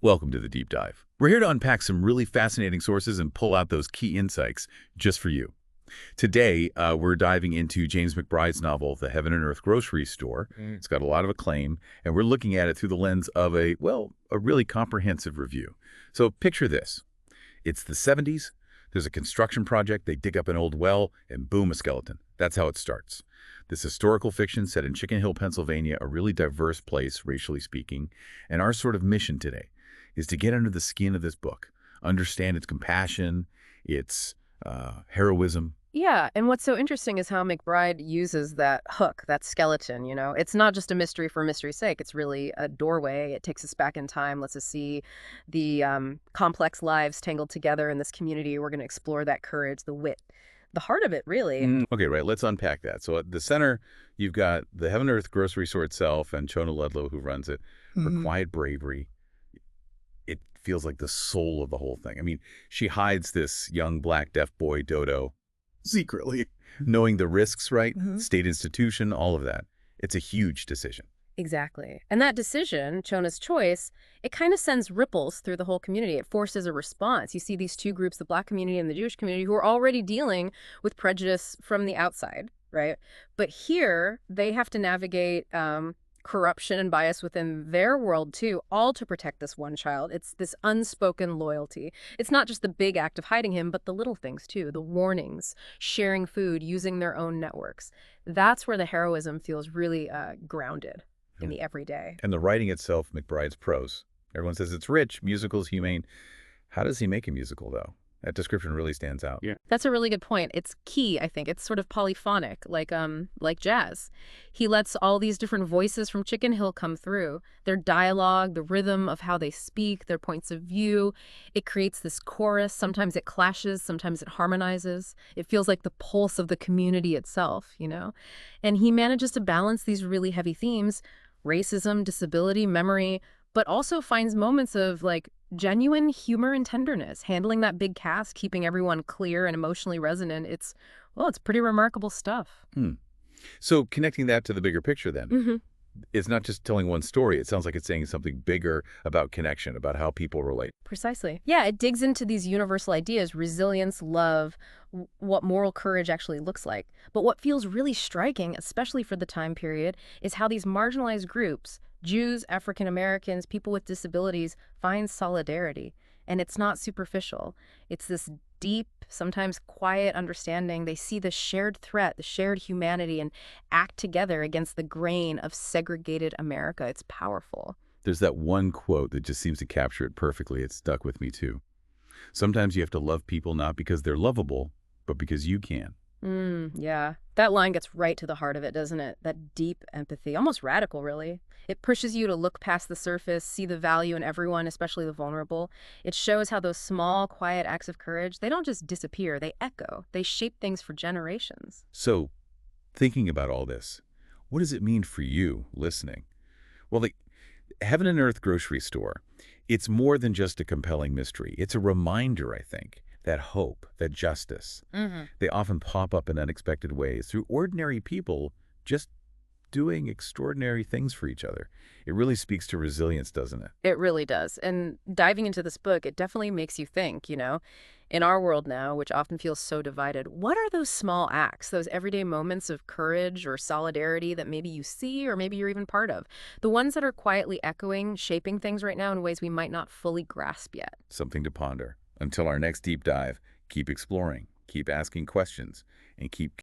Welcome to the Deep Dive. We're here to unpack some really fascinating sources and pull out those key insights just for you. Today, we're diving into James McBride's novel, The Heaven and Earth Grocery Store. It's got a lot of acclaim, and we're looking at it through the lens of a really comprehensive review. So picture this. It's the 70s. There's a construction project. They dig up an old well, and boom, a skeleton. That's how it starts. This historical fiction set in Chicken Hill, Pennsylvania, a really diverse place, racially speaking. And our sort of mission today is to get under the skin of this book, understand its compassion, its heroism. Yeah, and what's so interesting is how McBride uses that hook, that skeleton, you know? It's not just a mystery for mystery's sake. It's really a doorway. It takes us back in time, lets us see the complex lives tangled together in this community. We're going to explore that courage, the wit, the heart of it, really. Okay, right, let's unpack that. So at the center, you've got the Heaven and Earth grocery store itself and Chona Ludlow, who runs it, her quiet bravery. It feels like the soul of the whole thing. I mean, she hides this young black deaf boy, Dodo, secretly, knowing the risks, right? State institution, all of that. It's a huge decision. Exactly. And that decision, Chona's choice, it kind of sends ripples through the whole community. It forces a response. You see these two groups, the Black community and the Jewish community, who are already dealing with prejudice from the outside, right? But here, they have to navigate corruption and bias within their world, too, all to protect this one child. It's this unspoken loyalty. It's not just the big act of hiding him, but the little things, too, the warnings, sharing food, using their own networks. That's where the heroism feels really grounded in the everyday. And the writing itself, McBride's prose. Everyone says it's rich, musicals, humane. How does he make a musical, though? That description really stands out. Yeah. That's a really good point. It's key, I think. It's sort of polyphonic, like jazz. He lets all these different voices from Chicken Hill come through. Their dialogue, the rhythm of how they speak, their points of view. It creates this chorus. Sometimes it clashes, sometimes it harmonizes. It feels like the pulse of the community itself, you know? And he manages to balance these really heavy themes, racism, disability, memory, but also finds moments of like genuine humor and tenderness, handling that big cast, keeping everyone clear and emotionally resonant. It's pretty remarkable stuff. So connecting that to the bigger picture then, it's not just telling one story. It sounds like it's saying something bigger about connection, about how people relate. Precisely. Yeah, it digs into these universal ideas, resilience, love, what moral courage actually looks like. But what feels really striking, especially for the time period, is how these marginalized groups, Jews, African Americans, people with disabilities, find solidarity. And it's not superficial. It's this deep, sometimes quiet understanding. They see the shared threat, the shared humanity, and act together against the grain of segregated America. It's powerful. There's that one quote that just seems to capture it perfectly. It stuck with me, too. Sometimes you have to love people not because they're lovable, but because you can. Yeah. That line gets right to the heart of it, doesn't it? That deep empathy, almost radical, really. It pushes you to look past the surface, see the value in everyone, especially the vulnerable. It shows how those small, quiet acts of courage, they don't just disappear, they echo. They shape things for generations. So, thinking about all this, what does it mean for you listening? Well, the Heaven and Earth Grocery Store, it's more than just a compelling mystery. It's a reminder, I think, that hope, that justice, they often pop up in unexpected ways through ordinary people just doing extraordinary things for each other. It really speaks to resilience, doesn't it? It really does. And diving into this book, it definitely makes you think, you know, in our world now, which often feels so divided, what are those small acts, those everyday moments of courage or solidarity that maybe you see or maybe you're even part of? The ones that are quietly echoing, shaping things right now in ways we might not fully grasp yet. Something to ponder. Until our next deep dive, keep exploring, keep asking questions, and keep